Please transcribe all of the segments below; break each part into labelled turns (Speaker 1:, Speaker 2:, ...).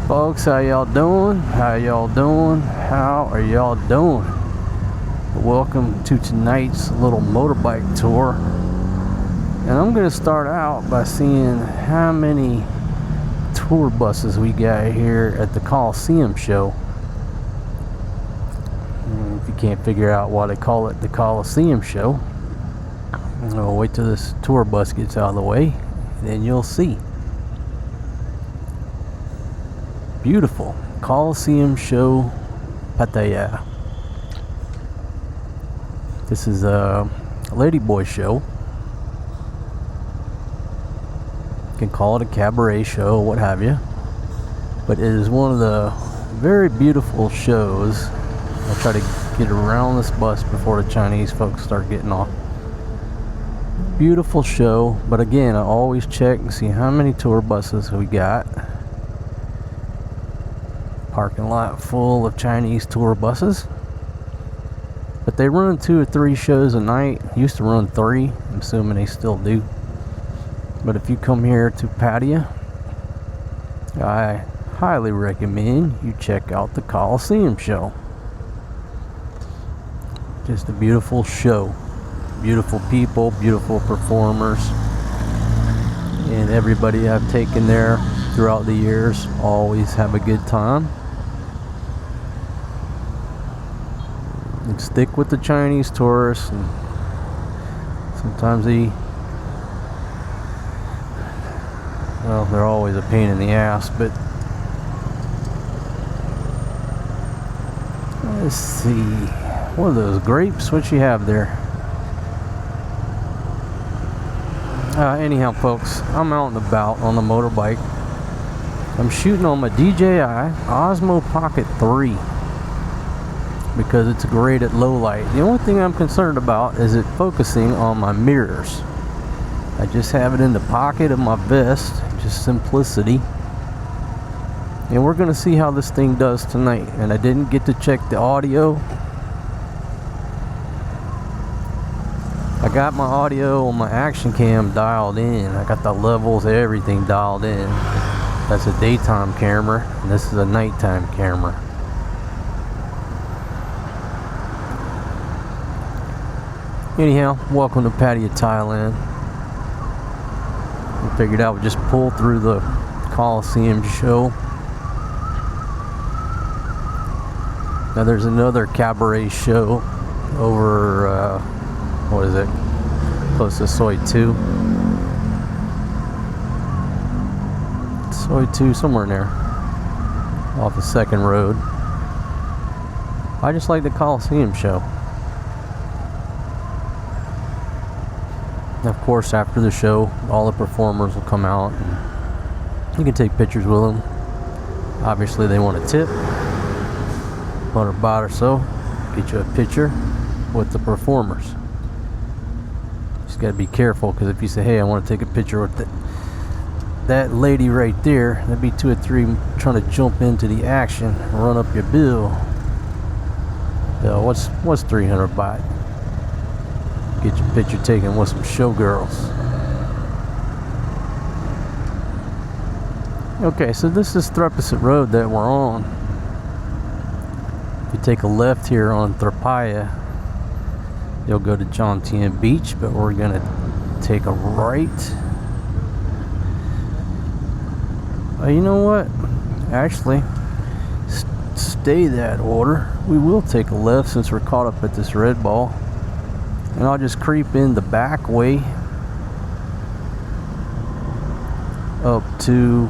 Speaker 1: Folks, how y'all doing? How y'all doing? How are y'all doing? Welcome to tonight's little motorbike tour. And I'm going to start out by seeing how many tour buses we got here at the Coliseum show. And if you can't figure out why they call it the Coliseum show, I'll wait till this tour bus gets out of the way, then you'll see. Beautiful Coliseum show, Pattaya. This is a ladyboy show. You can call it a cabaret show, what have you. But it is one of the very beautiful shows. I'll try to get around this bus before the Chinese folks start getting off. Beautiful show, but again, I always check and see how many tour buses we got. Parking lot full of Chinese tour buses, but they run 2 or 3 shows a night. Used to run 3. I'm assuming they still do. But if you come here to Pattaya, I highly recommend you check out the Coliseum show. Just a beautiful show, beautiful people, beautiful performers, and everybody I've taken there throughout the years always have a good time. And stick with the Chinese tourists, and sometimes they're always a pain in the ass, but let's see, what are those grapes? What you have there? Anyhow, folks, I'm out and about on the motorbike. I'm shooting on my DJI Osmo Pocket 3 because it's great at low light. The only thing I'm concerned about is it focusing on my mirrors. I just have it in the pocket of my vest, just simplicity. And we're going to see how this thing does tonight. And I didn't get to check the audio. I got my audio on my action cam dialed in. I got the levels, everything dialed in. That's a daytime camera, and this is a nighttime camera. Anyhow, welcome to Pattaya, Thailand. I figured I would just pull through the Coliseum show. Now there's another cabaret show over, what is it? Close to Soi 2. Soi 2, somewhere in there. Off the second road. I just like the Coliseum show. Of course, after the show, all the performers will come out and you can take pictures with them. Obviously, they want a tip, $100 or so, get you a picture with the performers. Just got to be careful, because if you say, hey, I want to take a picture with that lady right there, that'd be 2 or 3 trying to jump into the action and run up your bill. What's 300 baht? Get your picture taken with some showgirls. Okay, so this is Threepset Road that we're on. If you take a left here on Pattaya, you'll go to Jomtien Beach, but we're gonna take a right. You know what? Actually, stay that order. We will take a left since we're caught up at this red ball. And I'll just creep in the back way up to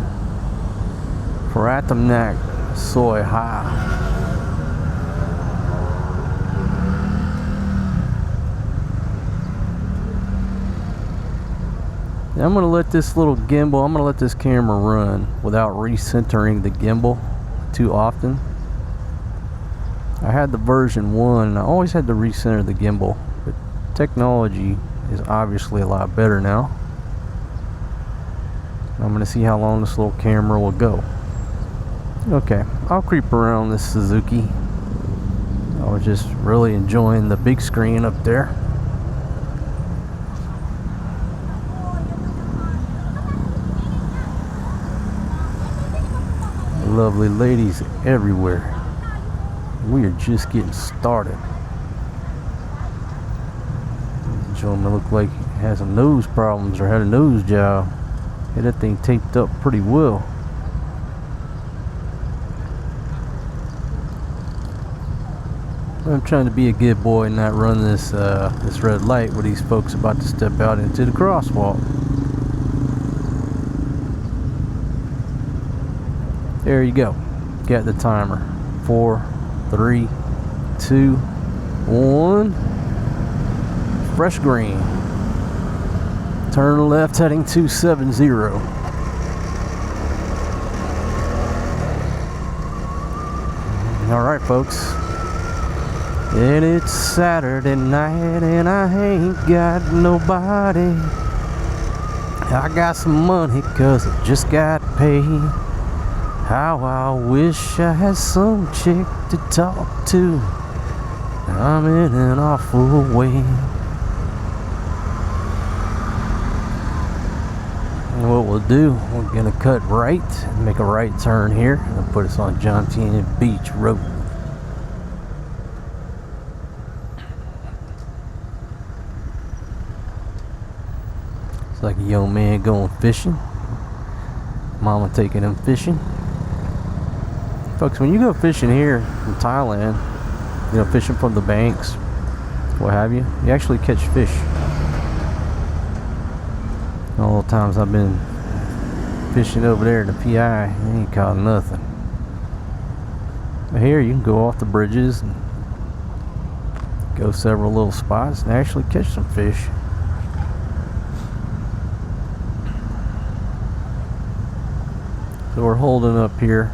Speaker 1: Pratamnak Soi Ha. Now I'm going to let this little gimbal, I'm going to let this camera run without recentering the gimbal too often. I had the version 1 and I always had to recenter the gimbal. Technology is obviously a lot better now. I'm going to see how long this little camera will go. Okay, I'll creep around this Suzuki. I was just really enjoying the big screen up there. lovely ladies everywhere. We are just getting started. The gentleman looked like he had some nose problems or had a nose job. Had that thing taped up pretty well. I'm trying to be a good boy and not run this this red light where these folks about to step out into the crosswalk. There you go. Got the timer. 4, 3, 2, 1. Fresh green. Turn left heading 270. Alright folks. And it's Saturday night and I ain't got nobody. I got some money cause I just got paid. How I wish I had some chick to talk to. I'm in an awful way. And what we'll do, we're gonna cut right and make a right turn here and put us on John T. Beach Road. It's like a young man going fishing. Mama taking him fishing. Folks, when you go fishing here in Thailand, you know, fishing from the banks, what have you, you actually catch fish. All the times I've been fishing over there in the PI, you ain't caught nothing. But here you can go off the bridges and go several little spots and actually catch some fish. So we're holding up here,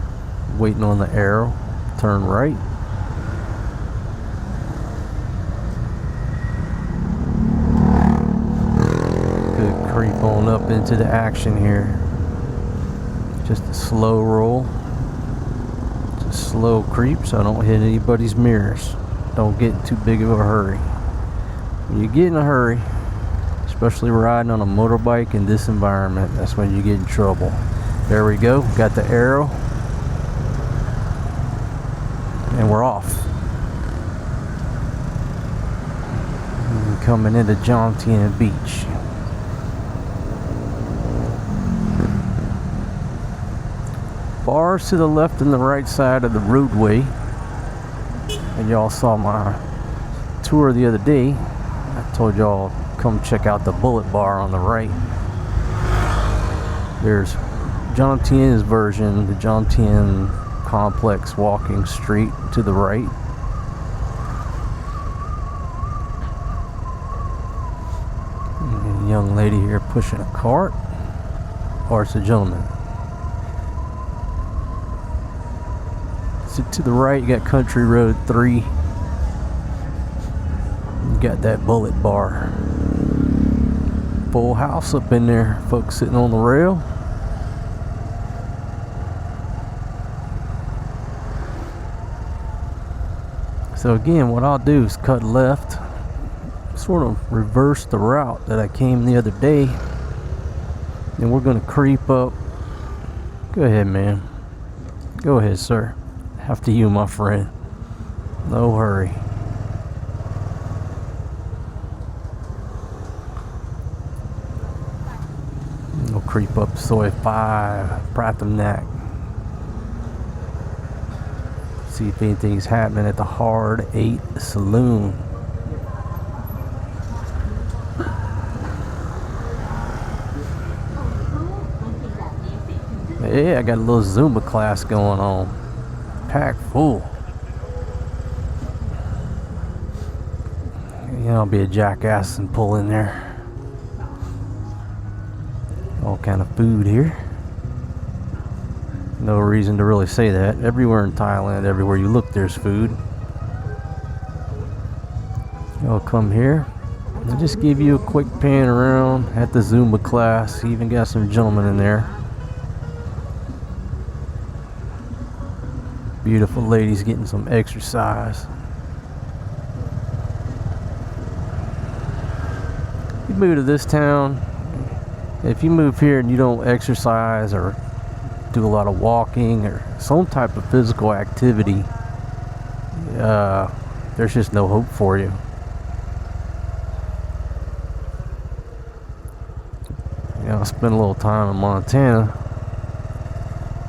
Speaker 1: waiting on the arrow. Turn right. Could creep on up into the action here. Just a slow roll. Just a slow creep so I don't hit anybody's mirrors. Don't get in too big of a hurry. When you get in a hurry, especially riding on a motorbike in this environment, that's when you get in trouble. There we go, got the arrow. And we're off. And coming into John T. Beach. Bars to the left and the right side of the roadway. And y'all saw my tour the other day. I told y'all come check out the bullet bar on the right. There's John Tien's version, the John Tien complex walking street to the right. And a young lady here pushing a cart, or it's a gentleman. So to the right you got Country Road 3. You got that bullet bar. Full house up in there, folks sitting on the rail. So again, what I'll do is cut left, sort of reverse the route that I came the other day, and we're going to creep up. Go ahead, man. Go ahead, sir. After you, my friend. No hurry. We'll creep up Soy 5, Pratamnak. See if anything's happening at the Hard 8 Saloon. Yeah, I got a little Zumba class going on. Packed full. Yeah, I'll be a jackass and pull in there. All kind of food here. No reason to really say that. Everywhere in Thailand, everywhere you look, there's food. I'll come here. I'll just give you a quick pan around at the Zumba class. Even got some gentlemen in there. Beautiful ladies getting some exercise. You move to this town, if you move here and you don't exercise or do a lot of walking or some type of physical activity, there's just no hope for you. You know, I spent a little time in Montana.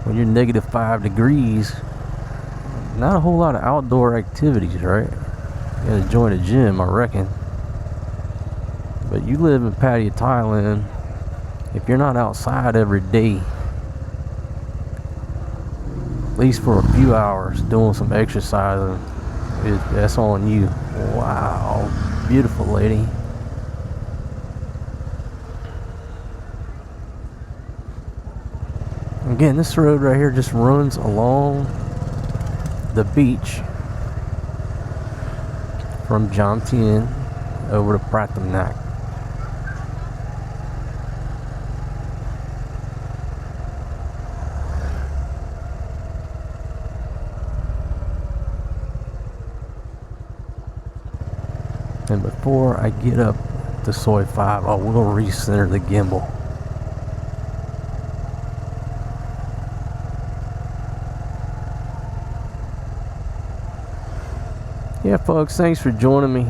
Speaker 1: When you're negative 5 degrees, not a whole lot of outdoor activities, right? You gotta join a gym, I reckon. But you live in Pattaya, Thailand, if you're not outside every day, at least for a few hours, doing some exercising, that's on you. Wow, beautiful lady. Again, this road right here just runs along the beach from Jomtien over to Pattaya. And before I get up to Soi 5, I will recenter the gimbal. Yeah, folks, thanks for joining me.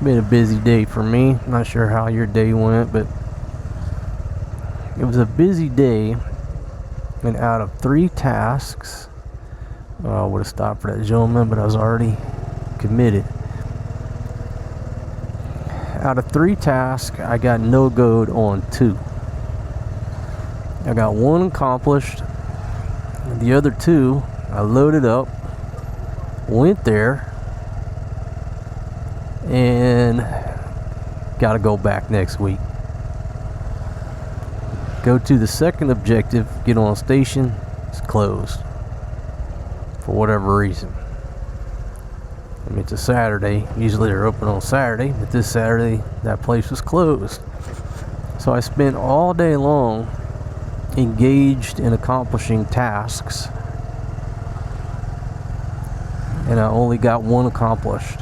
Speaker 1: Been a busy day for me. Not sure how your day went, but it was a busy day. And out of 3 tasks, I would have stopped for that gentleman, but I was already committed. Out of 3 tasks, I got no-go'd on 2. I got 1 accomplished. The other 2, I loaded up, went there, and got to go back next week. Go to the second objective, get on a station, it's closed for whatever reason. I mean, it's a Saturday. Usually they're open on Saturday, but this Saturday that place was closed. So I spent all day long engaged in accomplishing tasks, and I only got 1 accomplished.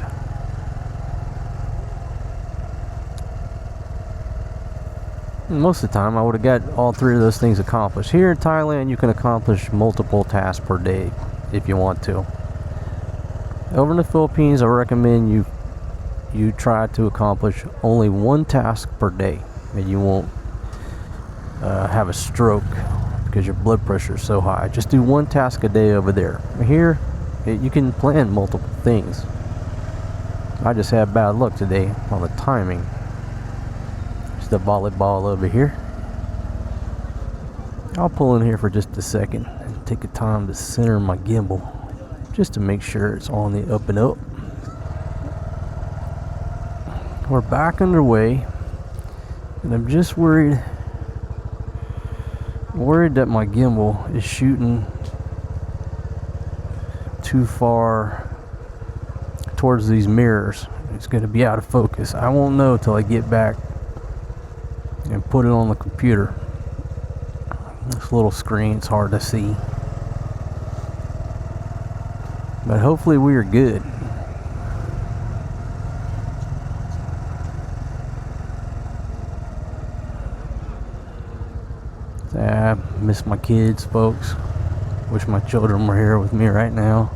Speaker 1: And most of the time I would have got all 3 of those things accomplished. Here in Thailand, you can accomplish multiple tasks per day if you want to. Over in the Philippines, I recommend you try to accomplish only 1 task per day, and you won't have a stroke because your blood pressure is so high. Just do 1 task a day over there. Here, you can plan multiple things. I just had bad luck today on the timing. There's the volleyball over here. I'll pull in here for just a second and take the time to center my gimbal, just to make sure it's on the up and up. We're back underway, and I'm just worried that my gimbal is shooting too far towards these mirrors. It's going to be out of focus. I won't know till I get back and put it on the computer. This little screen's hard to see, but hopefully we are good. I miss my kids, folks. Wish my children were here with me right now.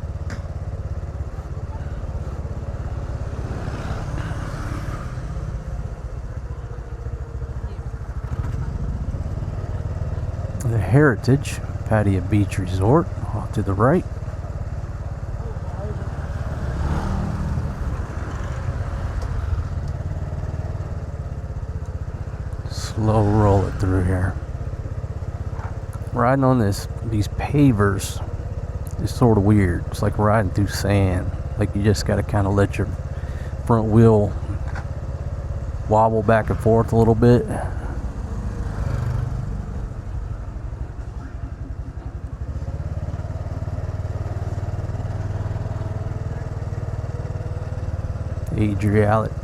Speaker 1: The Heritage Pattaya Beach Resort off to the right. Slow roll it through here. Riding on these pavers is sort of weird. It's like riding through sand. Like you just got to kind of let your front wheel wobble back and forth a little bit.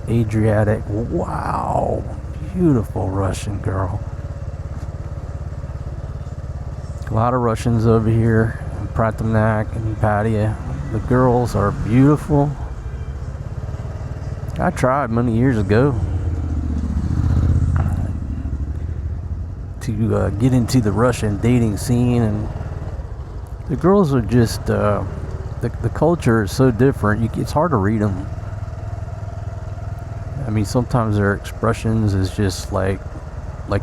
Speaker 1: Adriatic, wow, beautiful Russian girl. A lot of Russians over here in Pattaya and Pattaya. The girls are beautiful. I tried many years ago to get into the Russian dating scene, and the girls are just the culture is so different. It's hard to read them. I mean, sometimes their expressions is just like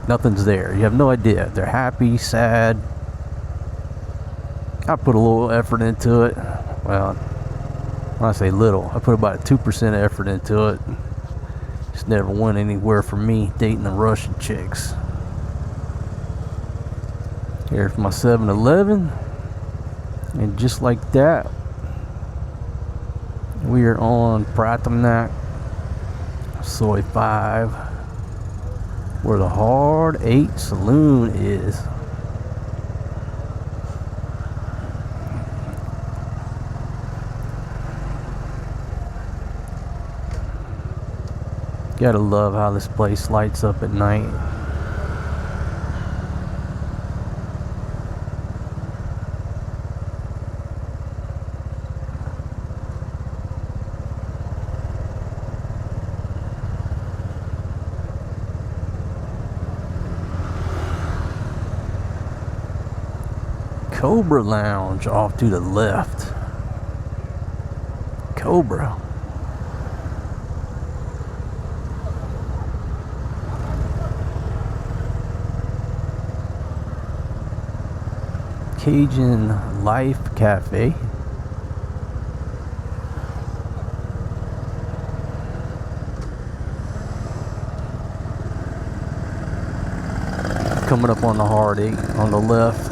Speaker 1: nothing's there. You have no idea. They're happy, sad. I put a little effort into it. Well, when I say little, I put about a 2% effort into it. Just never went anywhere for me dating the Russian chicks. Here's my 7-Eleven. And just like that, we are on Pattaya, Soy 5, where the Hard 8 Saloon is. Gotta love how this place lights up at night. Cobra Lounge off to the left. Cobra. Cajun Life Cafe. Coming up on the Hard 8 on the left.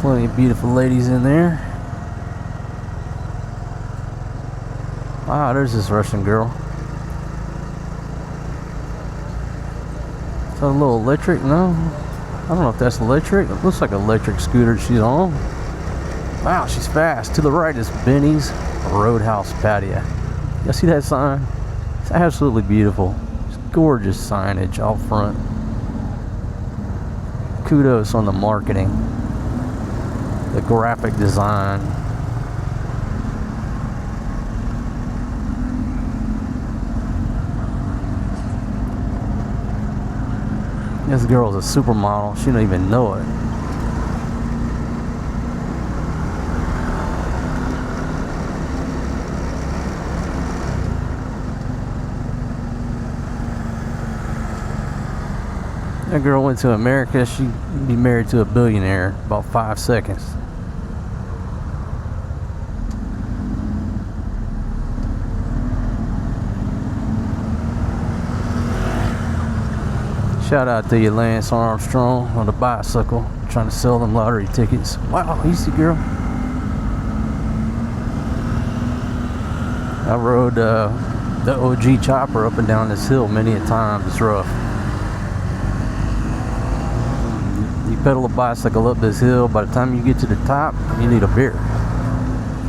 Speaker 1: Plenty of beautiful ladies in there. Wow, there's this Russian girl. Is that a little electric? No, I don't know if that's electric. It looks like an electric scooter she's on. Wow, she's fast. To the right is Benny's Roadhouse Pattaya. Y'all see that sign? It's absolutely beautiful. It's gorgeous signage out front. Kudos on the marketing, the graphic design. This girl's a supermodel. She don't even know it. That girl went to America. She'd be married to a billionaire in about 5 seconds. Shout out to you, Lance Armstrong, on the bicycle, trying to sell them lottery tickets. Wow, easy girl. I rode the OG chopper up and down this hill many a time. It's rough. You pedal a bicycle up this hill, by the time you get to the top, you need a beer.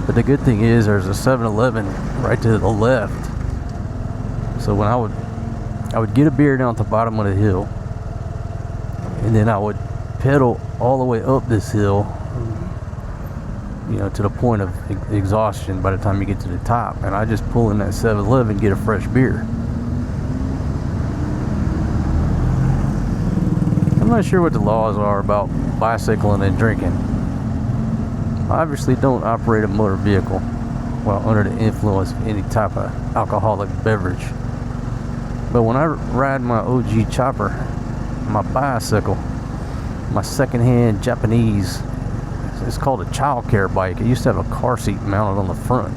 Speaker 1: But the good thing is there's a 7-Eleven right to the left. So when I would get a beer down at the bottom of the hill, and then I would pedal all the way up this hill, you know, to the point of exhaustion by the time you get to the top, and I just pull in that 7-Eleven and get a fresh beer. I'm not sure what the laws are about bicycling and drinking. I obviously don't operate a motor vehicle while under the influence of any type of alcoholic beverage. But when I ride my OG chopper, my bicycle, my secondhand Japanese, it's called a child care bike. It used to have a car seat mounted on the front.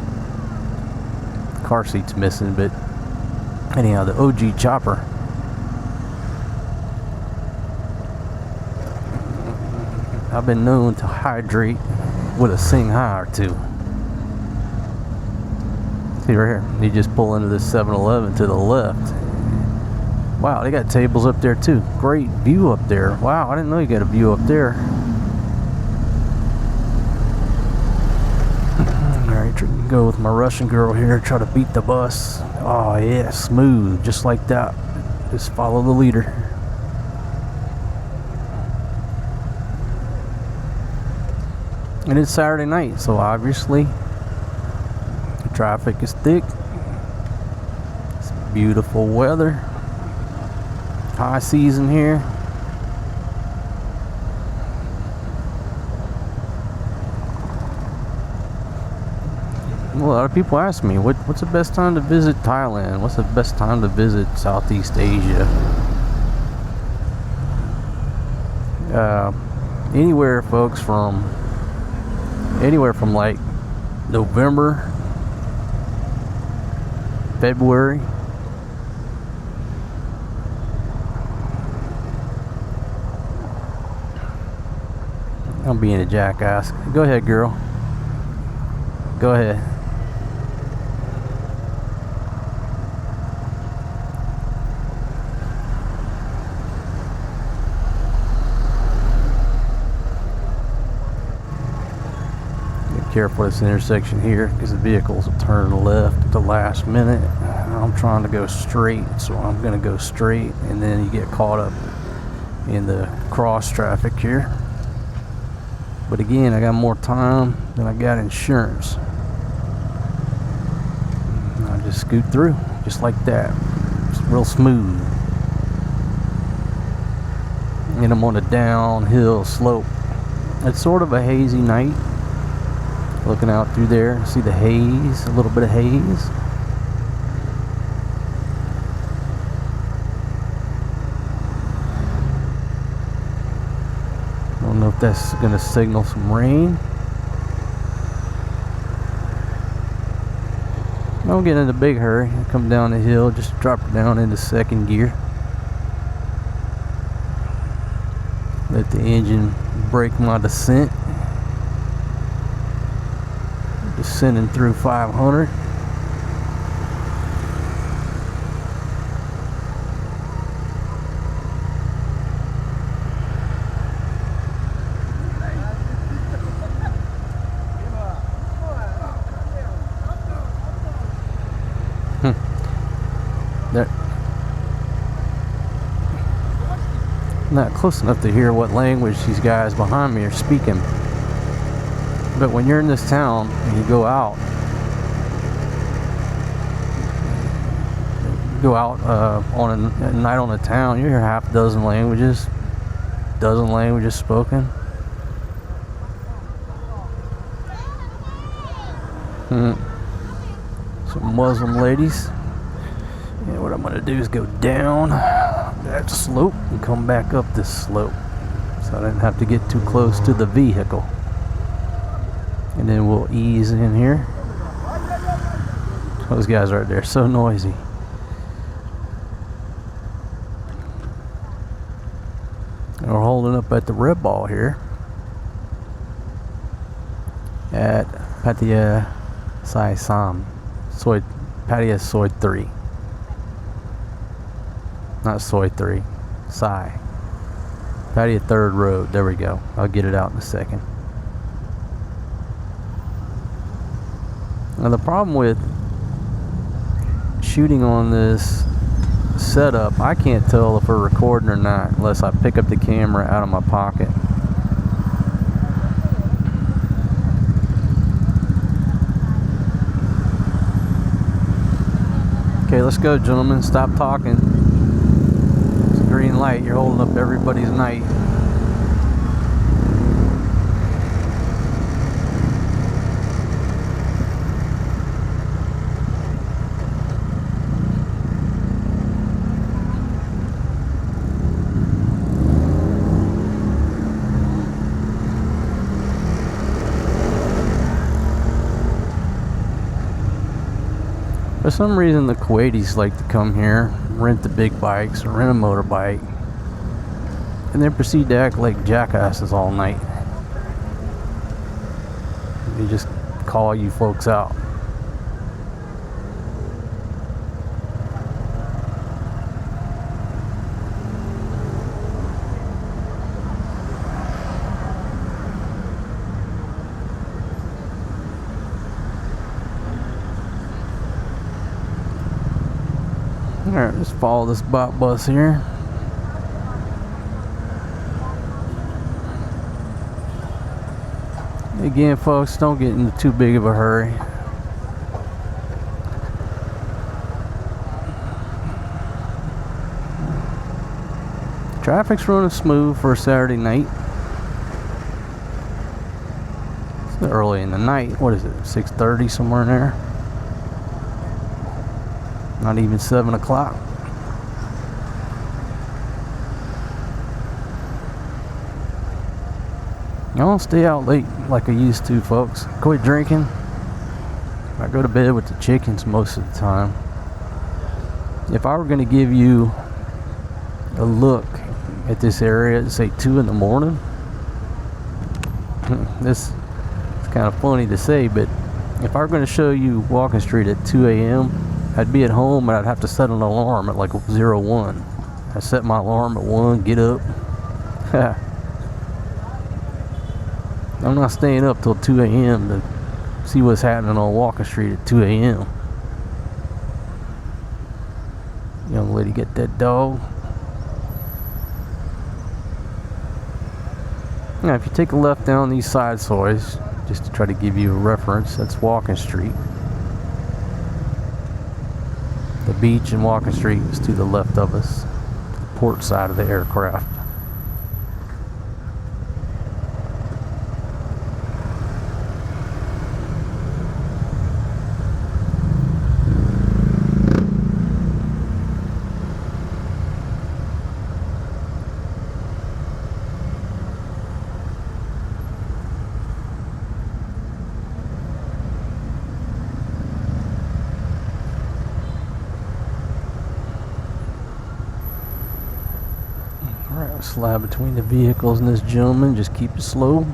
Speaker 1: The car seat's missing, but anyhow, the OG chopper. I've been known to hydrate with a Sing High or two. See right here, you just pull into this 7-Eleven to the left. Wow, they got tables up there too. Great view up there. Wow, I didn't know you got a view up there. Alright, go with my Russian girl here, try to beat the bus. Oh yeah, smooth, just like that. Just follow the leader. And it's Saturday night, so obviously Traffic is thick. It's beautiful weather. High season here. A lot of people ask me, what's the best time to visit Thailand? What's the best time to visit Southeast Asia? Anywhere, folks, from like November, February. I'm being a jackass. Go ahead, girl. Go ahead. Careful this intersection here because the vehicles will turn left at the last minute. I'm trying to go straight, so I'm going to go straight, and then you get caught up in the cross traffic here. But again, I got more time than I got insurance. I just scoot through just like that. It's real smooth. And I'm on a downhill slope. It's sort of a hazy night. Looking out through there, see the haze, a little bit of haze. I don't know if that's going to signal some rain. Don't get in a big hurry. Come down the hill, just drop it down into second gear. Let the engine brake my descent. Descending through 500. They're not close enough to hear what language these guys behind me are speaking. But when you're in this town and you go out on a night on the town, you hear half a dozen languages spoken. Some Muslim ladies. And what I'm going to do is go down that slope and come back up this slope, so I didn't have to get too close to the vehicle. And then we'll ease in here. Those guys right there, so noisy. And we're holding up at the red ball here at Pattaya Sai Sam. Pattaya Soi 3. Not Soi 3. Sai. Pattaya 3rd Road. There we go. I'll get it out in a second. Now the problem with shooting on this setup, I can't tell if we're recording or not unless I pick up the camera out of my pocket. Okay, let's go, gentlemen. Stop talking. It's a green light. You're holding up everybody's night. For some reason, the Kuwaitis like to come here, rent the big bikes, or rent a motorbike, and then proceed to act like jackasses all night. They just call you folks out. Alright, let's follow this bot bus here. Again, folks, don't get into too big of a hurry. Traffic's running smooth for a Saturday night. It's early in the night. What is it? 6:30, somewhere in there. Not even 7 o'clock. I don't stay out late like I used to, folks. Quit drinking. I go to bed with the chickens most of the time. If I were going to give you a look at this area at say 2 in the morning, this is kind of funny to say, but if I were going to show you Walking Street at 2 a.m., I'd be at home and I'd have to set an alarm at like 01. I set my alarm at 1, get up. I'm not staying up till 2 a.m. to see what's happening on Walking Street at 2 a.m. Young lady, get that dog. Now, if you take a left down these side soys, just to try to give you a reference, that's Walking Street. The beach and Walking Street is to the left of us, the port side of the aircraft. Alright, slide between the vehicles and this gentleman, just keep it slow.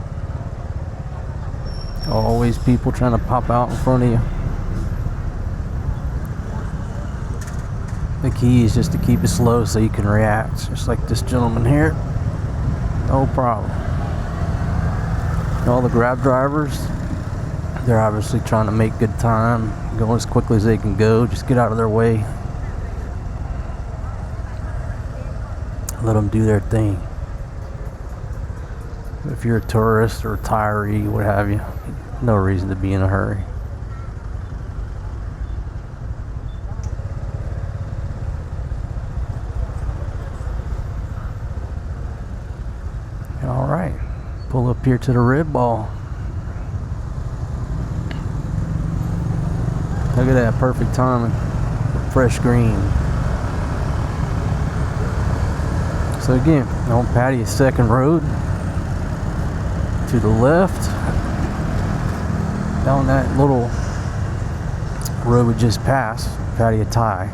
Speaker 1: Always people trying to pop out in front of you. The key is just to keep it slow so you can react, just like this gentleman here. No problem. All the Grab drivers, they're obviously trying to make good time, go as quickly as they can go. Just get out of their way. Let them do their thing. If you're a tourist or a retiree, what have you, no reason to be in a hurry. All right, pull up here to the red ball. Look at that, perfect timing. Fresh green. So again, on Pattaya 2nd Road, to the left, down that little road we just passed, Pattaya Thai,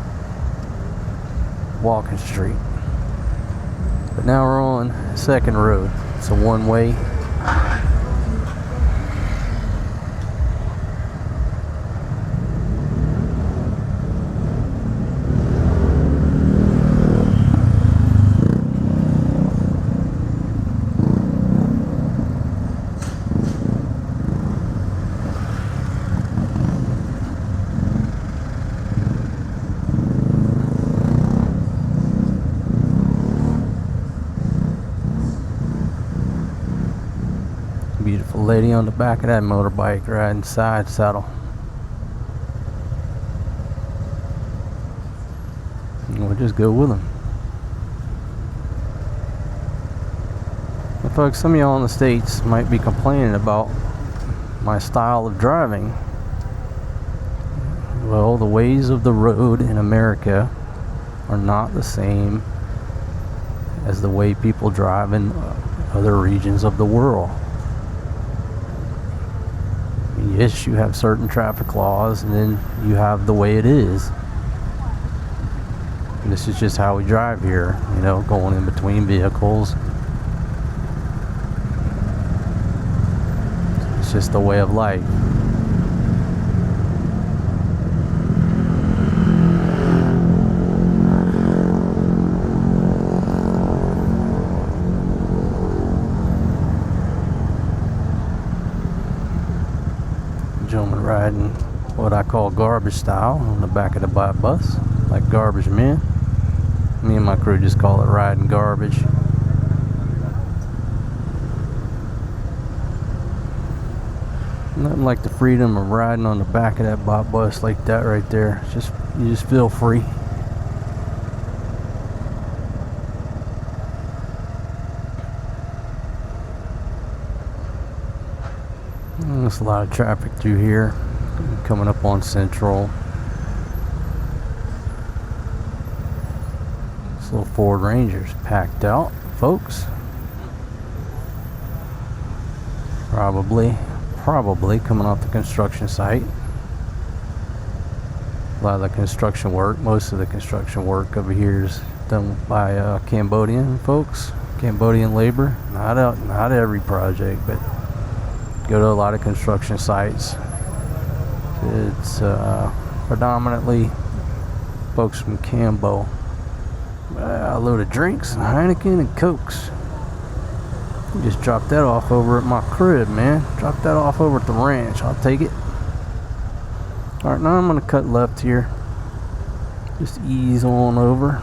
Speaker 1: Walking Street. But now we're on 2nd Road. It's a one-way. Beautiful lady on the back of that motorbike riding side saddle. And we'll just go with them. Well, folks, some of y'all in the States might be complaining about my style of driving. Well, the ways of the road in America are not the same as the way people drive in other regions of the world. Yes, you have certain traffic laws, and then you have the way it is. And this is just how we drive here, you know, going in between vehicles. It's just the way of life. Gentleman riding what I call garbage style on the back of the bus, like garbage men. Me and my crew just call it riding garbage. Nothing like the freedom of riding on the back of that bus like that right there. It's just, you just feel free. There's a lot of traffic through here. Coming up on Central. This little Ford Ranger's packed out, folks. Probably coming off the construction site. A lot of the construction work, most of the construction work over here is done by Cambodian folks, Cambodian labor. Not every project, but go to a lot of construction sites. It's predominantly folks from Cambo. A load of drinks, Heineken and Cokes. Just drop that off over at my crib, man. Drop that off over at the ranch. I'll take it. Alright, now I'm going to cut left here. Just ease on over.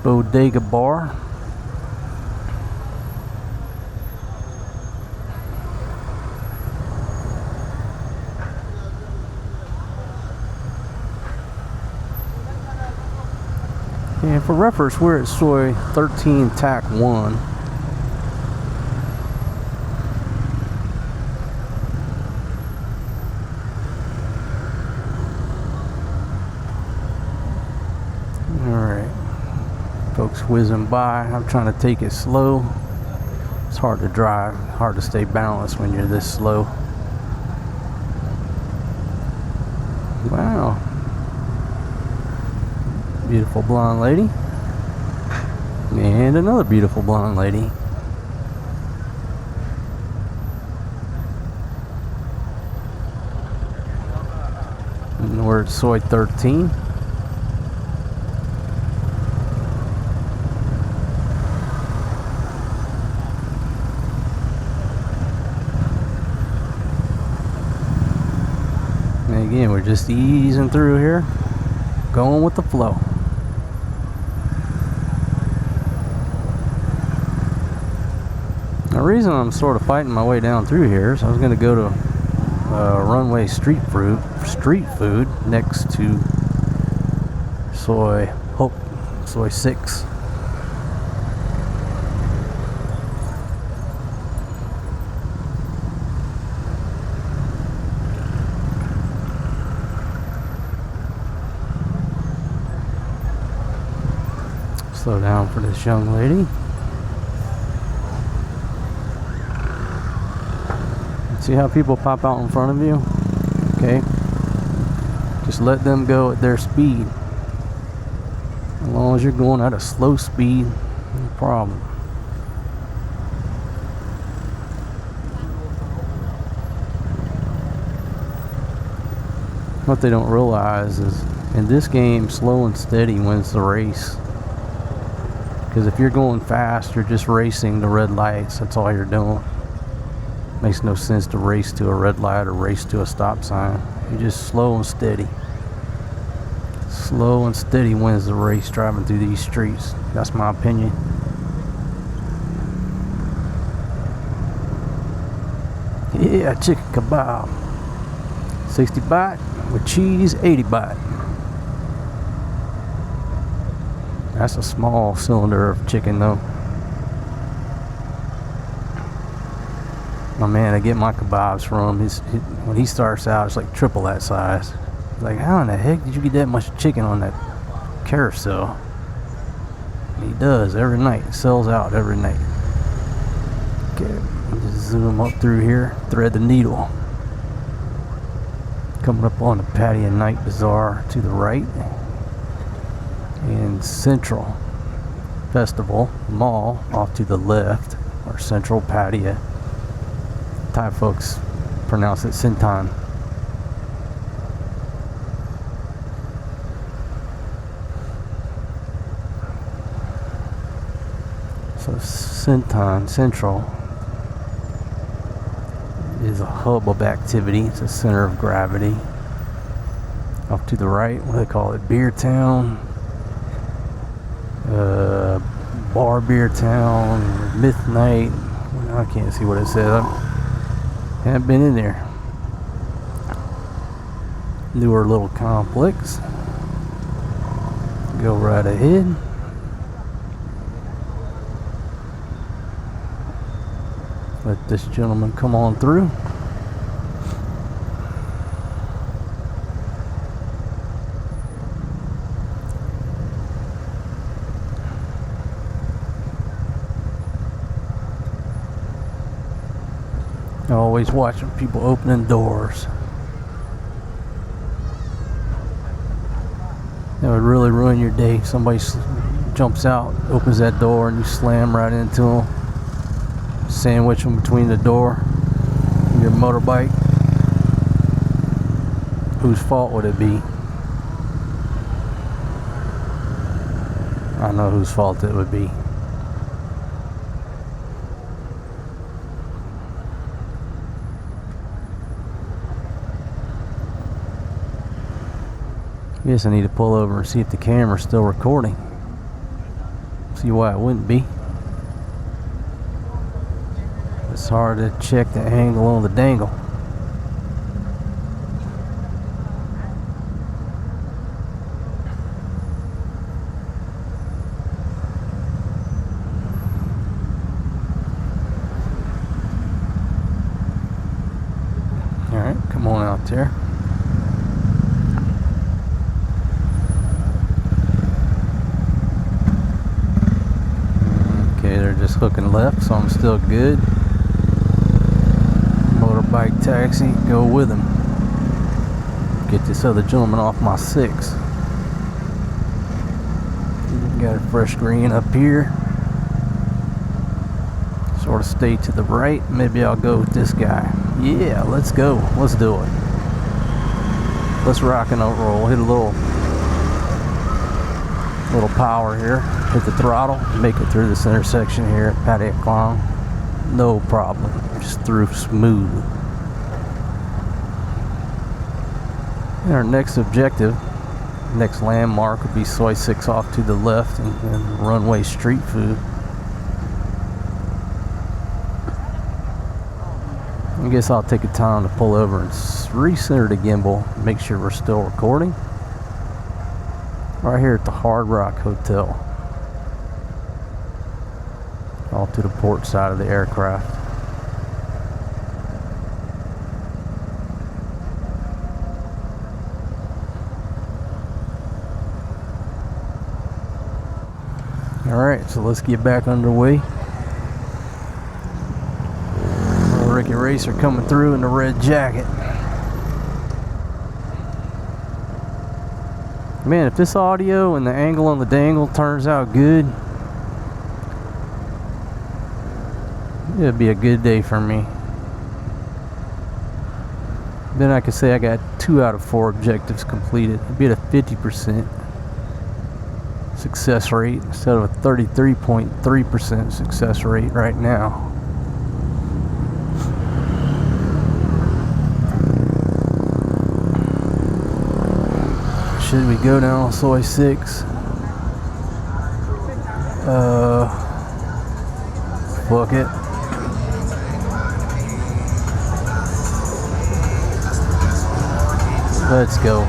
Speaker 1: Bodega Bar. And for reference, we're at Soy 13 TAC 1. Alright. Folks whizzing by. I'm trying to take it slow. It's hard to drive, hard to stay balanced when you're this slow. Wow. Beautiful blonde lady. And another beautiful blonde lady. And we're at Soy 13. And again, we're just easing through here, going with the flow. The reason I'm sort of fighting my way down through here is I was going to go to Runway street food next to Soy 6. Slow down for this young lady. See how people pop out in front of you? Okay. Just let them go at their speed. As long as you're going at a slow speed, no problem. What they don't realize is in this game, slow and steady wins the race. Because if you're going fast, you're just racing the red lights. That's all you're doing. Makes no sense to race to a red light or race to a stop sign. You're just slow and steady. Slow and steady wins the race driving through these streets. That's my opinion. Yeah, chicken kebab. 60 baht with cheese, 80 baht. That's a small cylinder of chicken though. My man, I get my kebabs from when he starts out, it's like triple that size. Like, how in the heck did you get that much chicken on that carousel? He does every night. It sells out every night. Okay, just zoom up through here, thread the needle. Coming up on the Pattaya Night Bazaar to the right. And Central Festival Mall off to the left, or Central Pattaya. Thai folks pronounce it Sintan. So Sintan Central is a hub of activity. It's a center of gravity. Off to the right, what do they call it? Beer Town, Bar Beer Town, Myth Night. I can't see what it says. I haven't been in there. Newer little complex. Go right ahead. Let this gentleman come on through. Always watching people opening doors. That would really ruin your day. Somebody jumps out, opens that door, and you slam right into them. Sandwich them between the door and your motorbike. Whose fault would it be? I know whose fault it would be. I guess I need to pull over and see if the camera's still recording. See why it wouldn't be. It's hard to check the angle on the dangle. Alright, come on out there. They're just hooking left, so I'm still good. Motorbike taxi, go with him. Get this other gentleman off my 6. Got a fresh green up here. Sort of stay to the right. Maybe I'll go with this guy. Yeah, let's go. Let's do it. Let's rock and roll. Hit a little power here. Hit the throttle, make it through this intersection here at Pattaya. No problem, just through smooth. And our next objective, next landmark would be Soi 6 off to the left and runway street food. I guess I'll take a time to pull over and recenter the gimbal, make sure we're still recording. Right here at the Hard Rock Hotel. All to the port side of the aircraft. Alright, so let's get back underway. Ricky Racer coming through in the red jacket. Man, if this audio and the angle on the dangle turns out good, it'll be a good day for me. Then I could say I got 2 out of 4 objectives completed. It'd be at a 50% success rate instead of a 33.3% success rate right now. Should we go down Soi 6? Fuck it. Let's go.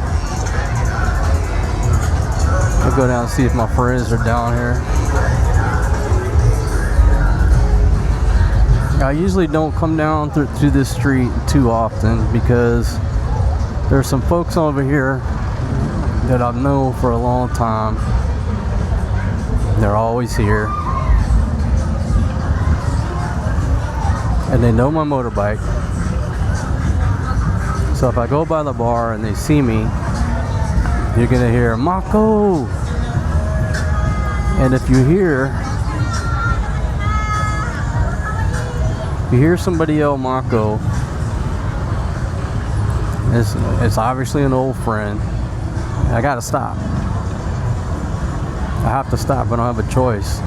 Speaker 1: I'll go down and see if my friends are down here. I usually don't come down through this street too often because there's some folks over here that I've known for a long time. They're always here. And they know my motorbike. So if I go by the bar and they see me, you're gonna hear Mako. And if you hear somebody yell Mako, it's obviously an old friend. I gotta stop. I have to stop. I don't have a choice.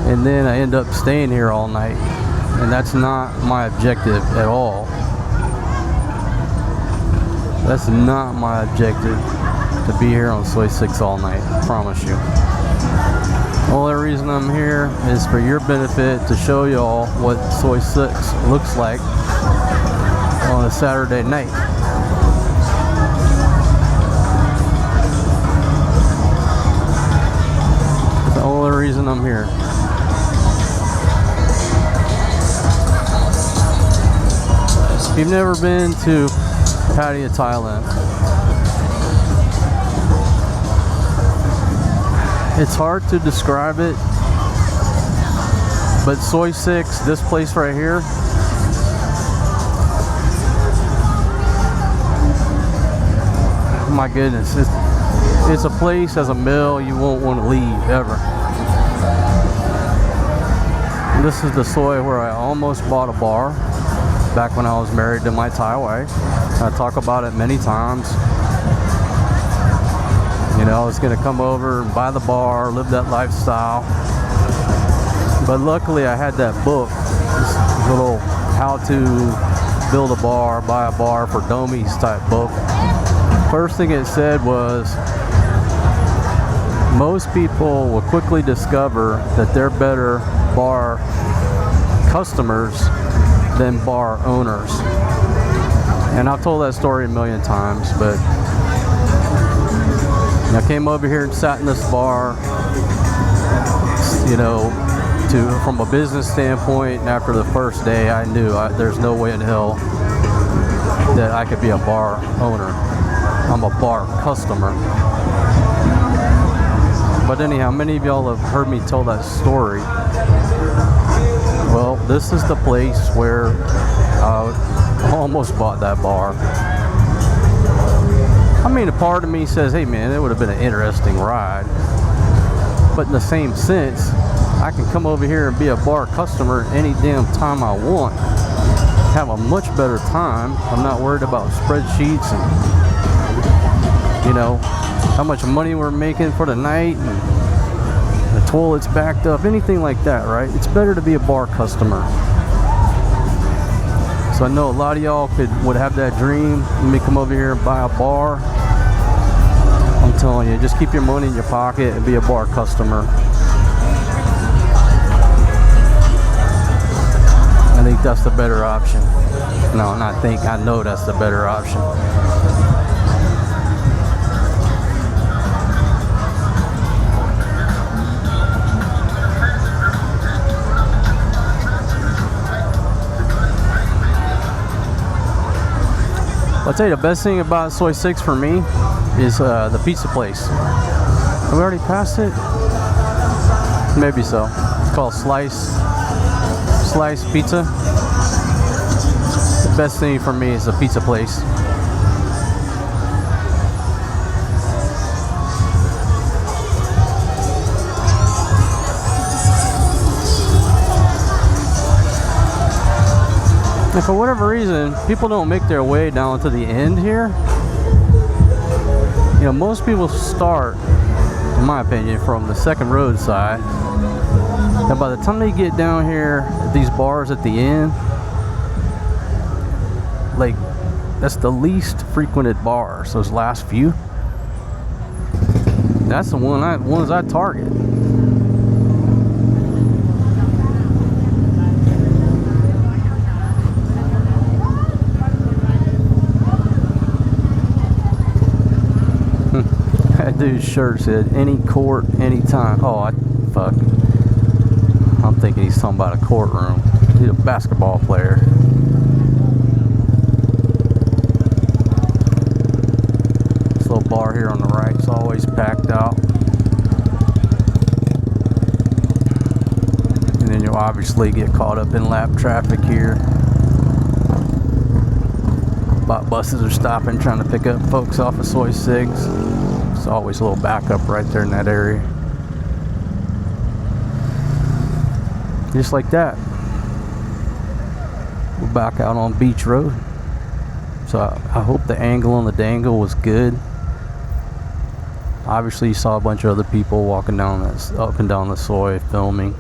Speaker 1: And then I end up staying here all night. And that's not my objective at all. That's not my objective, to be here on Soi 6 all night. I promise you. The only reason I'm here is for your benefit, to show y'all what Soi 6 looks like on a Saturday night. That's the only reason I'm here. If you've never been to Pattaya, Thailand, it's hard to describe it, but Soi 6, this place right here, my goodness, it's a place as a male you won't want to leave ever. And this is the Soi where I almost bought a bar back when I was married to my Thai wife. I talk about it many times. You know, I was gonna come over and buy the bar, live that lifestyle. But luckily I had that book, this little how to build a bar, buy a bar for dummies type book. First thing it said was, most people will quickly discover that they're better bar customers than bar owners. And I've told that story a million times, but I came over here and sat in this bar, you know, from a business standpoint, and after the first day I knew there's no way in hell that I could be a bar owner. I'm a bar customer. But anyhow, many of y'all have heard me tell that story. Well, this is the place where I almost bought that bar. I mean, a part of me says, hey man, it would have been an interesting ride. But in the same sense, I can come over here and be a bar customer any damn time I want. Have a much better time. I'm not worried about spreadsheets and, you know, how much money we're making for the night and the toilet's backed up, anything like that, right? It's better to be a bar customer. So I know a lot of y'all would have that dream. Let me come over here and buy a bar. I'm telling you, just keep your money in your pocket and be a bar customer. I think that's the better option. No, not think, I know that's the better option. I'll tell you the best thing about Soi 6 for me is the pizza place. Have we already passed it? Maybe so. It's called Slice Pizza. The best thing for me is the pizza place. And for whatever reason, people don't make their way down to the end here. You know, most people start, in my opinion, from the second roadside. And by the time they get down here at these bars at the end, like, that's the least frequented bars, those last few. That's the ones I target. That dude's shirt said, any court, anytime. Oh, fuck. I'm thinking he's talking about a courtroom. He's a basketball player. This little bar here on the right is always packed out. And then you'll obviously get caught up in lap traffic here. Buses are stopping, trying to pick up folks off of Soi 6. There's always a little backup right there in that area. Just like that. We're back out on Beach Road. So I hope the angle on the dangle was good. Obviously you saw a bunch of other people walking down this, up and down the Soi filming.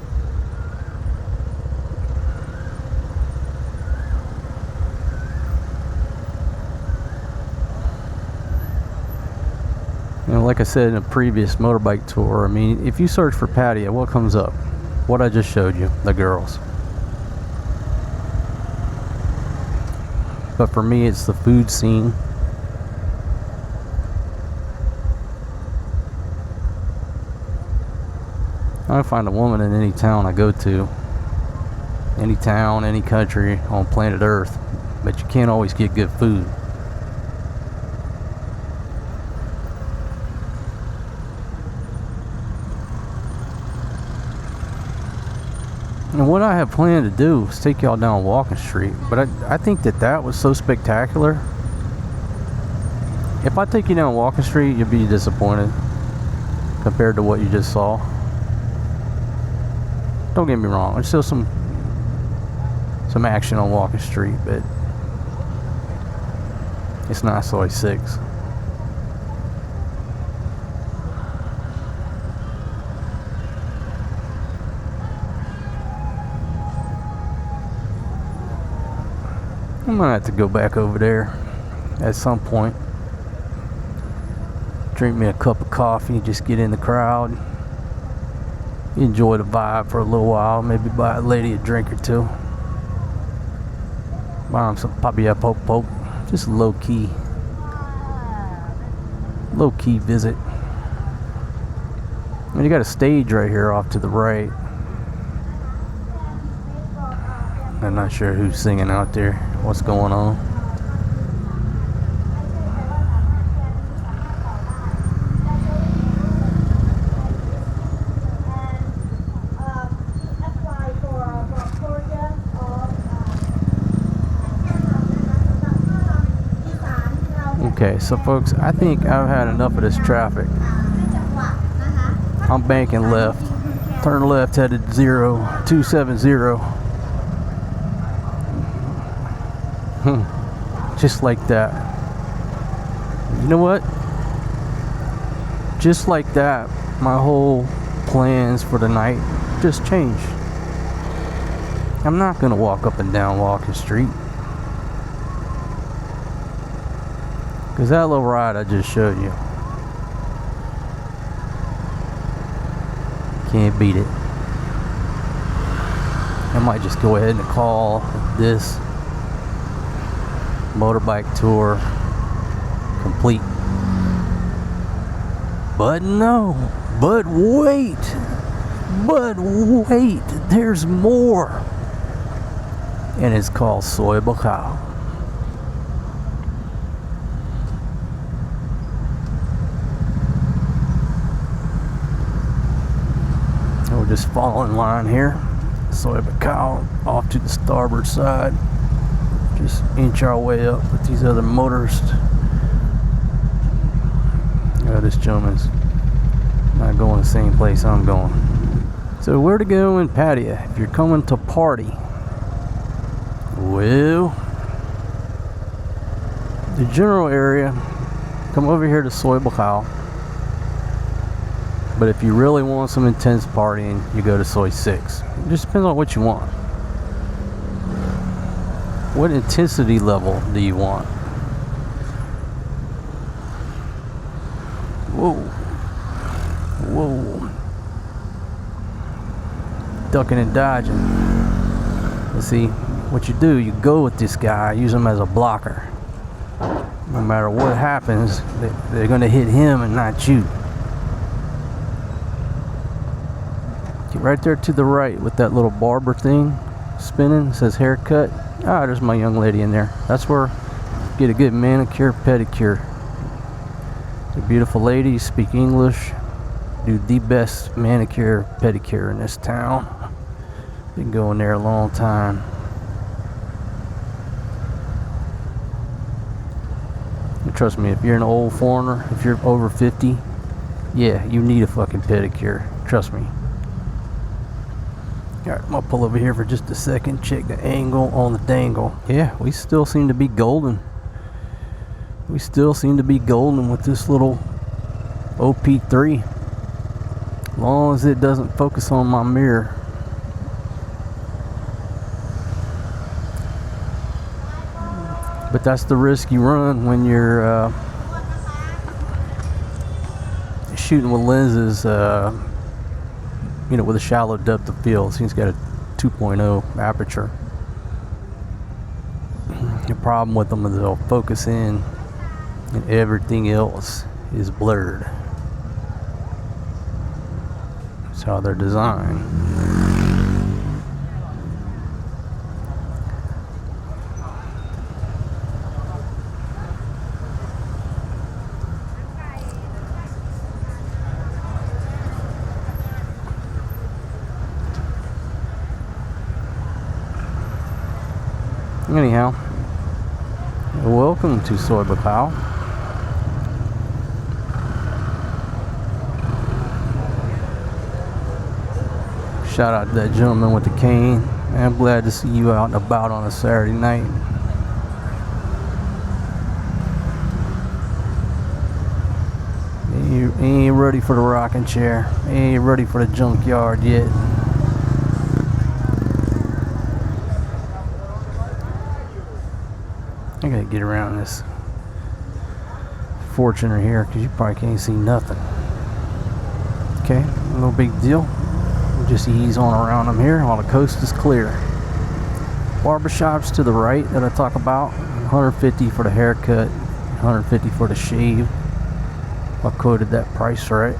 Speaker 1: You know, like I said in a previous motorbike tour, I mean, if you search for Pattaya, what comes up? What I just showed you, the girls. But for me, it's the food scene. I find a woman in any town I go to, any town, any country on planet Earth. but you can't always get good food. And what I have planned to do is take y'all down Walking Street, but I think that was so spectacular. If I take you down Walking Street, you'll be disappointed compared to what you just saw. Don't get me wrong, there's still some action on Walking Street, but it's not Soy 6. I'm gonna have to go back over there at some point. Drink me a cup of coffee, just get in the crowd. Enjoy the vibe for a little while. Maybe buy a lady a drink or two. Buy him some Pattaya poke. Just a low key visit. And you got a stage right here off to the right. I'm not sure who's singing out there. What's going on? Okay, so folks, I think I've had enough of this traffic. I'm banking left. Turn left headed 0270. Just like that. You know what? Just like that, my whole plans for the night just changed. I'm not gonna walk up and down Walking Street, because that little ride I just showed you, can't beat it. I might just go ahead and call this motorbike tour complete. But no, but wait, there's more. And it's called Soy Bacao. We'll just fall in line here. Soy Bacao off to the starboard side. Just inch our way up with these other motorists. This gentleman's not going the same place I'm going. So where to go in Pattaya if you're coming to party? Well, the general area, come over here to Soy Bacao. But if you really want some intense partying, you go to Soy 6. It just depends on what you want. What intensity level do you want? Whoa. Ducking and dodging. Let's see, what you do, you go with this guy, use him as a blocker. No matter what happens, they're gonna hit him and not you. Get right there to the right with that little barber thing spinning, it says haircut. Ah, there's my young lady in there. That's where get a good manicure, pedicure. The beautiful ladies speak English, do the best manicure, pedicure in this town. Been going there a long time. And trust me, if you're an old foreigner, if you're over 50, yeah, you need a fucking pedicure. Trust me. Alright, I'm gonna pull over here for just a second, check the angle on the dangle. Yeah, we still seem to be golden. We still seem to be golden with this little OP3. As long as it doesn't focus on my mirror. But that's the risk you run when you're shooting with lenses, with a shallow depth of field. So he's got a 2.0 aperture. The problem with them is they'll focus in and everything else is blurred. That's how they're designed. Anyhow, welcome to Soy Bacau. Shout out to that gentleman with the cane. I'm glad to see you out and about on a Saturday night. Ain't ready for the rocking chair. Ain't ready for the junkyard yet. I gotta get around this Fortuner here because you probably can't see nothing. Okay, no big deal. We'll just ease on around them here while the coast is clear. Barbershops to the right that I talk about. $150 for the haircut, $150 for the shave. I quoted that price right.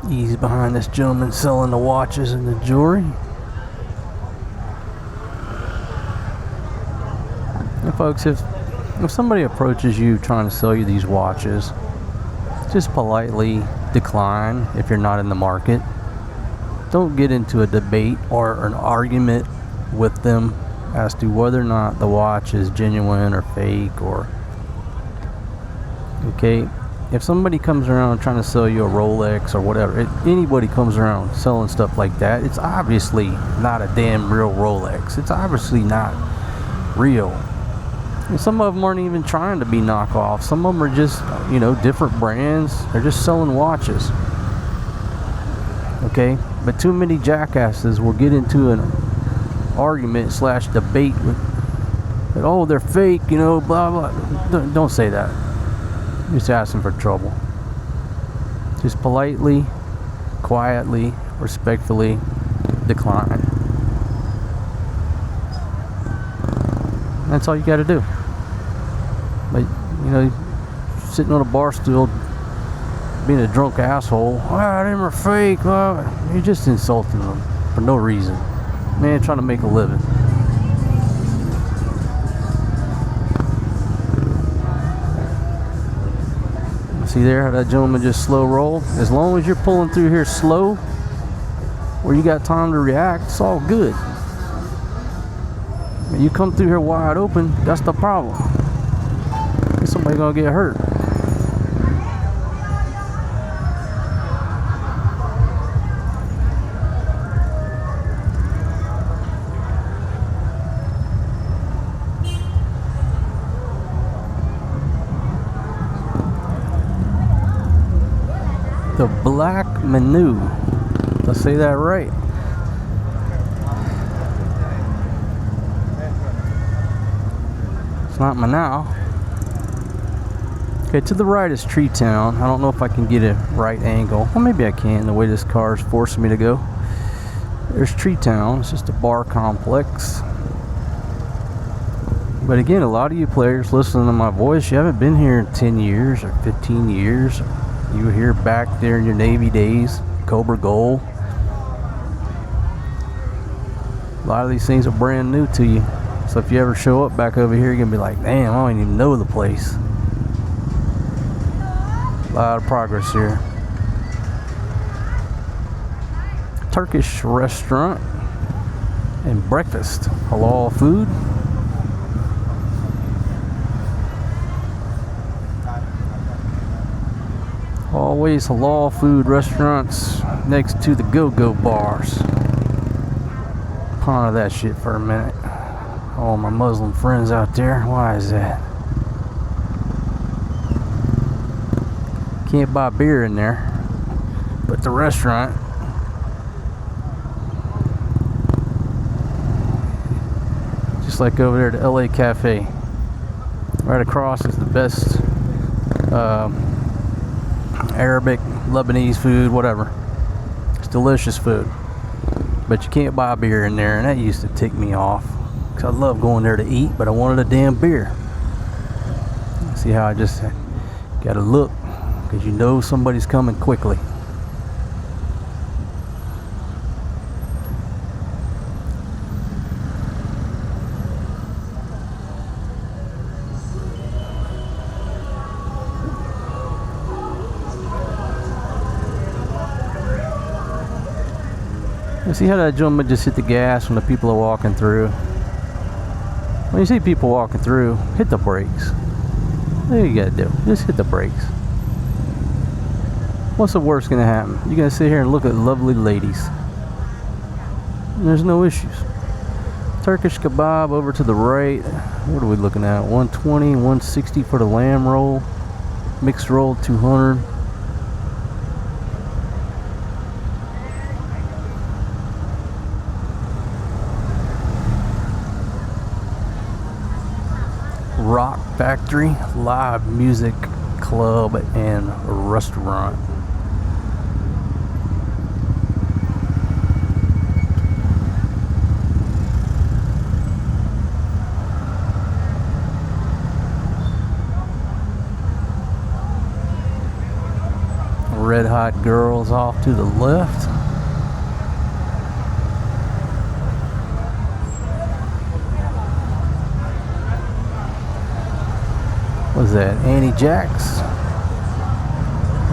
Speaker 1: Ease behind this gentleman selling the watches and the jewelry. And folks, if somebody approaches you trying to sell you these watches, just politely decline if you're not in the market. Don't get into a debate or an argument with them as to whether or not the watch is genuine or fake or... Okay, if somebody comes around trying to sell you a Rolex or whatever, anybody comes around selling stuff like that, it's obviously not a damn real Rolex. It's obviously not real. And some of them aren't even trying to be knockoffs. Some of them are just, you know, different brands. They're just selling watches. Okay? But too many jackasses will get into an argument / debate with, oh, they're fake, you know, blah, blah. Don't say that. You're just asking for trouble. Just politely, quietly, respectfully decline. That's all you got to do. But, you know, sitting on a bar stool, being a drunk asshole, them are fake. You're just insulting them for no reason. Man, trying to make a living. See there how that gentleman just slow rolled? As long as you're pulling through here slow, where you got time to react, it's all good. When you come through here wide open, that's the problem. Somebody's gonna get hurt. The Black Menu. Let's say that right. It's not Manau. Okay, to the right is Tree Town. I don't know if I can get a right angle. Well, maybe I can, the way this car is forcing me to go. There's Tree Town. It's just a bar complex. But again, a lot of you players listening to my voice, you haven't been here in 10 years or 15 years. You were here back there in your Navy days, Cobra Gold. A lot of these things are brand new to you. So if you ever show up back over here, you're going to be like, damn, I don't even know the place. A lot of progress here. Turkish restaurant and breakfast. Halal food. Always halal food restaurants next to the go-go bars. Ponder that shit for a minute. All my Muslim friends out there, why is that? Can't buy beer in there, but the restaurant, just like over there at the LA Cafe, right across is the best Arabic, Lebanese food, whatever. It's delicious food, but you can't buy beer in there, and that used to tick me off because I love going there to eat, but I wanted a damn beer. See how I just gotta look, because you know somebody's coming quickly. You see how that gentleman just hit the gas when the people are walking through? When you see people walking through, hit the brakes. What do you gotta do? Just hit the brakes. What's the worst gonna happen? You're gonna sit here and look at lovely ladies. There's no issues. Turkish kebab over to the right. What are we looking at? 120, 160 for the lamb roll. Mixed roll, 200. Rock Factory, live music club and restaurant. Red Hot Girls off to the left. What's that? Annie Jacks.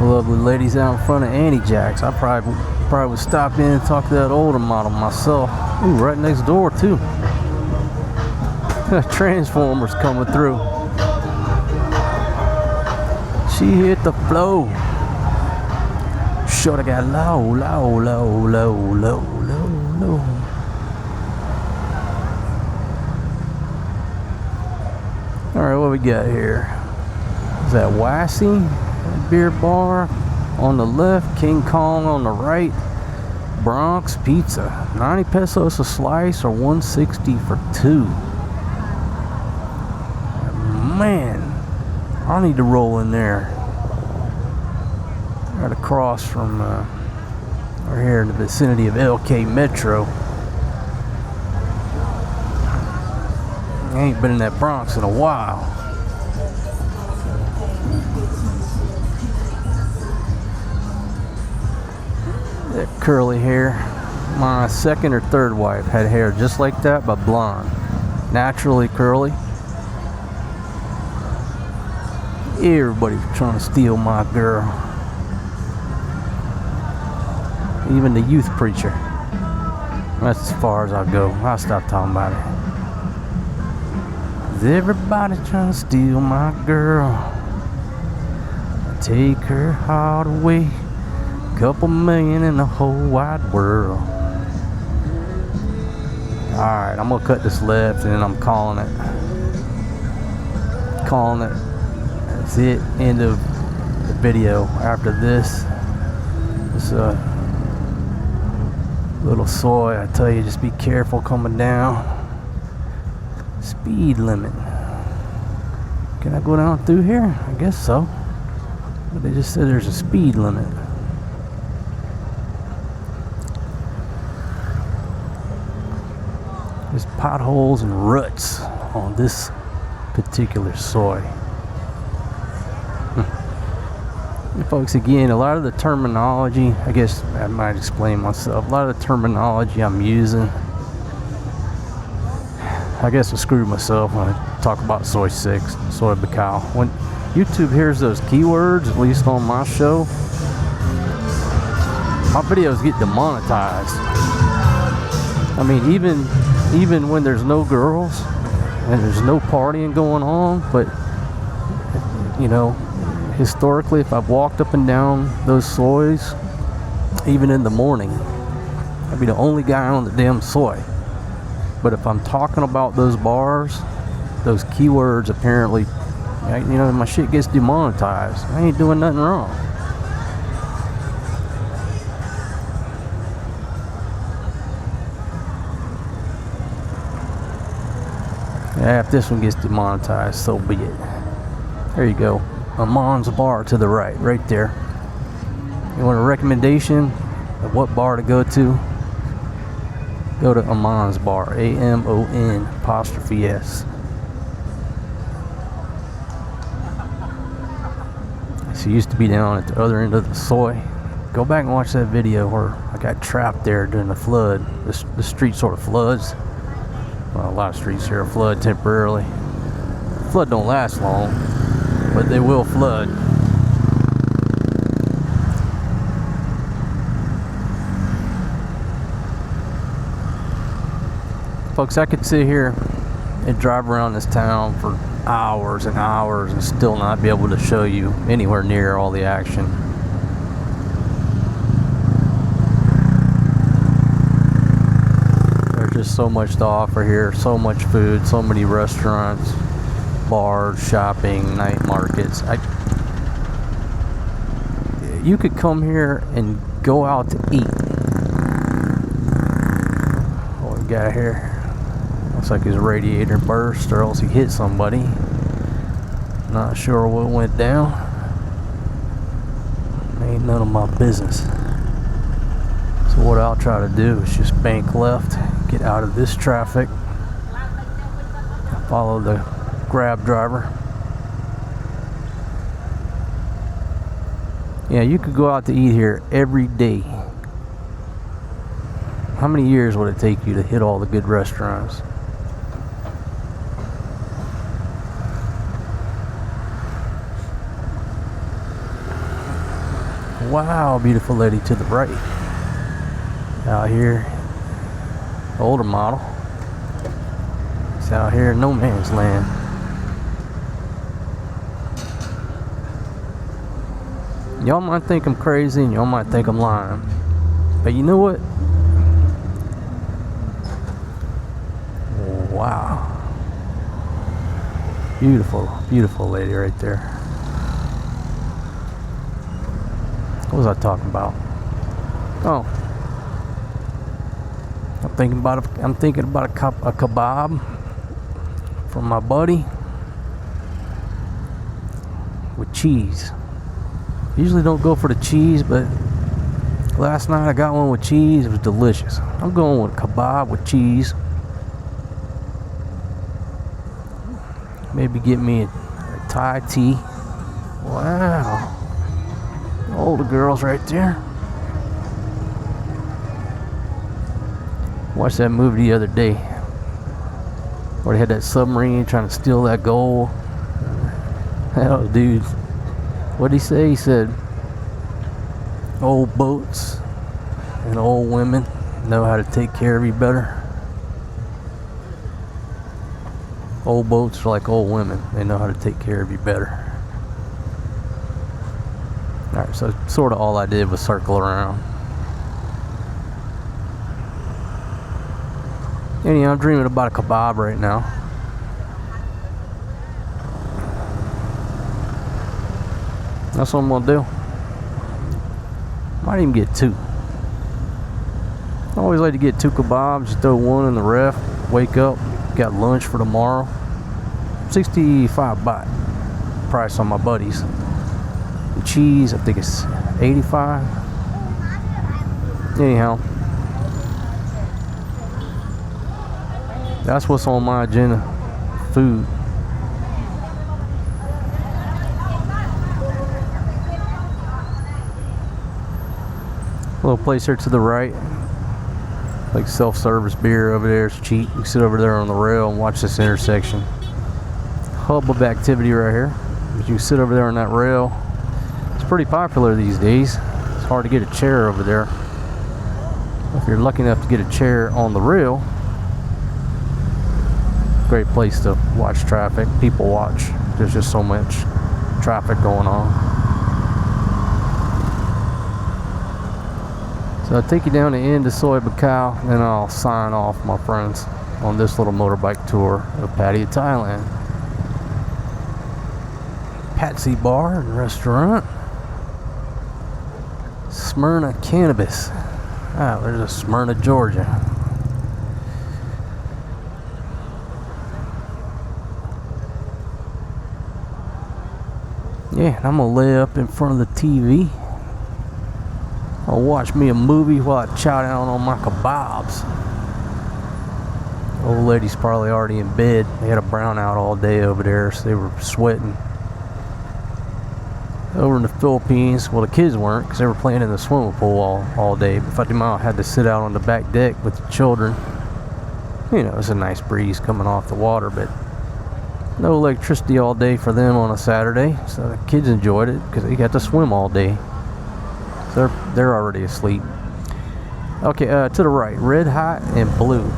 Speaker 1: Lovely ladies out in front of Annie Jacks. I probably would stop in and talk to that older model myself. Ooh, right next door too. Transformers coming through. She hit the flow. Shoulda got low, low, low, low, low, low, low. Alright, what we got here? Is that Wassy beer bar on the left, King Kong on the right, Bronx Pizza, 90 pesos a slice or 160 for two. Man, I need to roll in there. Right across from we're here in the vicinity of LK Metro. I ain't been in that Bronx in a while. That curly hair. My second or third wife had hair just like that, but blonde. Naturally curly. Everybody's trying to steal my girl. Even the youth preacher. That's as far as I'll go. I'll stop talking about it. Is everybody trying to steal my girl? Take her heart away. Couple million in the whole wide world. Alright, I'm gonna cut this left and then I'm calling it. That's it. End of the video. After this, it's little soy. I tell you, just be careful coming down. Speed limit. Can I go down through here? I guess so. But they just said there's a speed limit. There's potholes and ruts on this particular soy. Folks, again, a lot of the terminology, I guess I might explain myself, a lot of the terminology I'm using, I guess I screwed myself when I talk about soy 6, soy bacal. When YouTube hears those keywords, at least on my show, my videos get demonetized. I mean, even when there's no girls and there's no partying going on, but you know, historically, if I've walked up and down those soys, even in the morning, I'd be the only guy on the damn soy. But if I'm talking about those bars, those keywords, apparently, you know, my shit gets demonetized. I ain't doing nothing wrong. Yeah, if this one gets demonetized, so be it. There you go. Amon's bar to the right there. You want a recommendation of what bar to go to? Go to Amon's bar, AMON''S. She used to be down at the other end of the soy. Go back and watch that video where I got trapped there during the flood. The street sort of floods. Well, a lot of streets here flood temporarily. Flood don't last long, but they will flood. Folks, I could sit here and drive around this town for hours and hours and still not be able to show you anywhere near all the action. There's just so much to offer here, so much food, so many restaurants, bars, shopping, night markets. You could come here and go out to eat. What we got here? Looks like his radiator burst or else he hit somebody. Not sure what went down. Ain't none of my business. So what I'll try to do is just bank left, get out of this traffic, follow the Grab driver. Yeah, you could go out to eat here every day. How many years would it take you to hit all the good restaurants? Wow, beautiful lady to the right. Out here, older model. It's out here in no man's land. Y'all might think I'm crazy and y'all might think I'm lying. But you know what? Wow. Beautiful, beautiful lady right there. What was I talking about? Oh. I'm thinking about a kebab from my buddy with cheese. Usually don't go for the cheese, but last night I got one with cheese. It was delicious. I'm going with a kebab with cheese. Maybe get me a Thai tea. Wow. Older girls right there. Watched that movie the other day where they had that submarine trying to steal that gold. Oh, dude. What'd he say? He said, old boats and old women know how to take care of you better. Old boats are like old women. They know how to take care of you better. Alright, so sort of all I did was circle around. Anyhow, I'm dreaming about a kebab right now. That's what I'm gonna do. Might even get two. I always like to get two kebabs, just throw one in the ref, wake up, got lunch for tomorrow. 65 baht price on my buddies. The cheese, I think it's 85. Anyhow, that's what's on my agenda. Food. Little place here to the right, like self-service beer over there. It's cheap. You can sit over there on the rail and watch this intersection. Hub of activity right here. But you can sit over there on that rail. It's pretty popular these days. It's hard to get a chair over there. If you're lucky enough to get a chair on the rail, great place to watch traffic. People watch. There's just so much traffic going on. So I'll take you down the end of Soy Buakhao, and then I'll sign off, my friends, on this little motorbike tour of Pattaya, Thailand. Patsy Bar and Restaurant. Smyrna Cannabis. Ah, there's a Smyrna, Georgia. Yeah, and I'm gonna lay up in front of the TV. I'll watch me a movie while I chow down on my kebabs. Old lady's probably already in bed. They had a brownout all day over there, so they were sweating. Over in the Philippines, well, the kids weren't because they were playing in the swimming pool all day. But Fatima had to sit out on the back deck with the children. You know, it's a nice breeze coming off the water, but no electricity all day for them on a Saturday. So the kids enjoyed it because they got to swim all day. So they're already asleep. Okay, to the right, red hot and blue.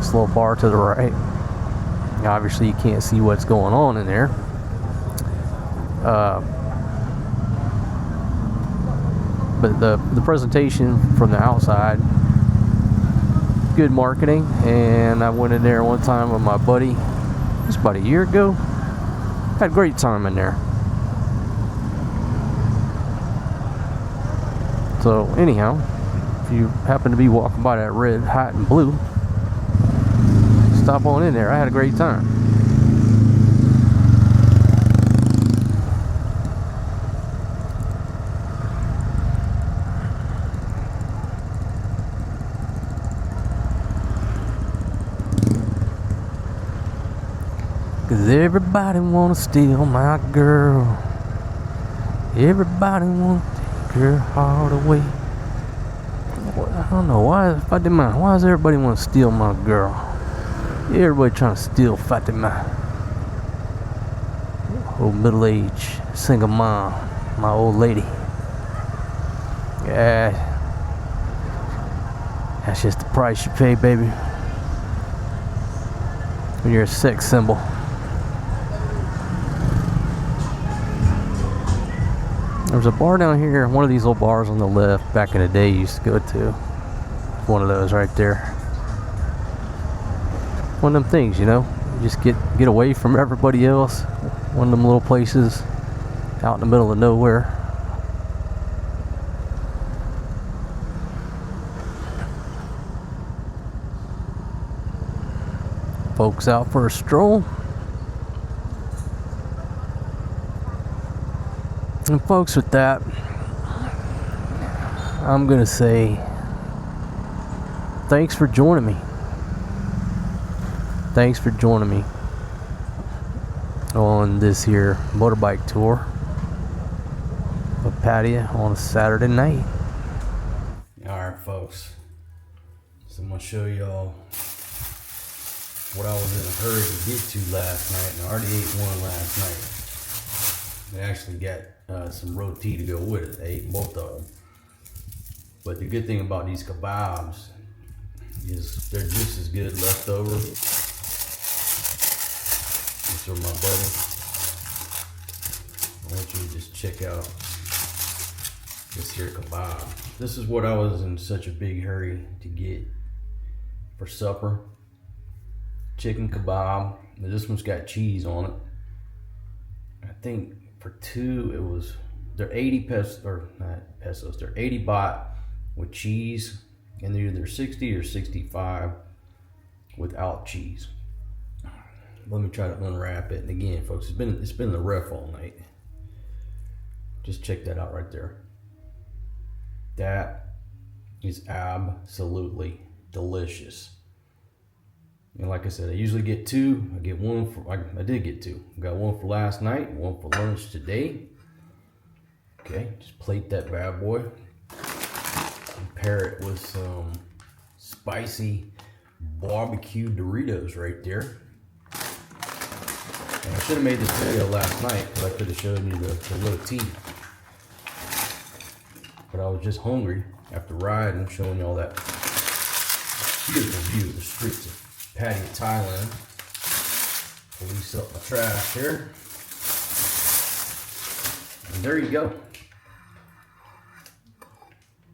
Speaker 1: This little bar to the right. Obviously, you can't see what's going on in there. But the presentation from the outside, good marketing. And I went in there one time with my buddy. It was about a year ago. Had a great time in there. So anyhow, if you happen to be walking by that red, hot, and blue, stop on in there. I had a great time. Cause everybody wanna steal my girl. Everybody wanna take her heart away. I don't know why Fatima. Why does everybody want to steal my girl? Everybody trying to steal Fatima. Old middle-aged single mom, my old lady. Yeah, that's just the price you pay, baby, when you're a sex symbol. There's a bar down here, one of these little bars on the left, back in the day you used to go to. One of those right there. One of them things, you know, you just get away from everybody else. One of them little places out in the middle of nowhere. Folks out for a stroll. And folks, with that, I'm gonna say thanks for joining me. Thanks for joining me on this here motorbike tour of Pattaya on a Saturday night. Alright folks, so I'm gonna show y'all what I was in a hurry to get to last night, and I already ate one last night. I actually got some roti to go with it. I ate both of them. But the good thing about these kebabs is they're just as good left over. These are my buddy. I want you to just check out this here kebab. This is what I was in such a big hurry to get for supper. Chicken kebab. Now this one's got cheese on it. I think for two, they're 80 pesos, or not pesos, they're 80 baht with cheese, and they're either 60 or 65 without cheese. Let me try to unwrap it. And again, folks, it's been in the ref all night. Just check that out right there. That is absolutely delicious. And like I said, I usually get two. I get one for, I did get two. I got one for last night, one for lunch today. Okay, just plate that bad boy. And pair it with some spicy barbecue Doritos right there. And I should have made this video last night, because I could have shown you the roti. But I was just hungry after riding, showing you all that beautiful view of the streets of Pattaya, Thailand. Police up my trash here. And there you go.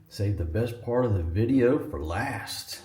Speaker 1: Save the best part of the video for last.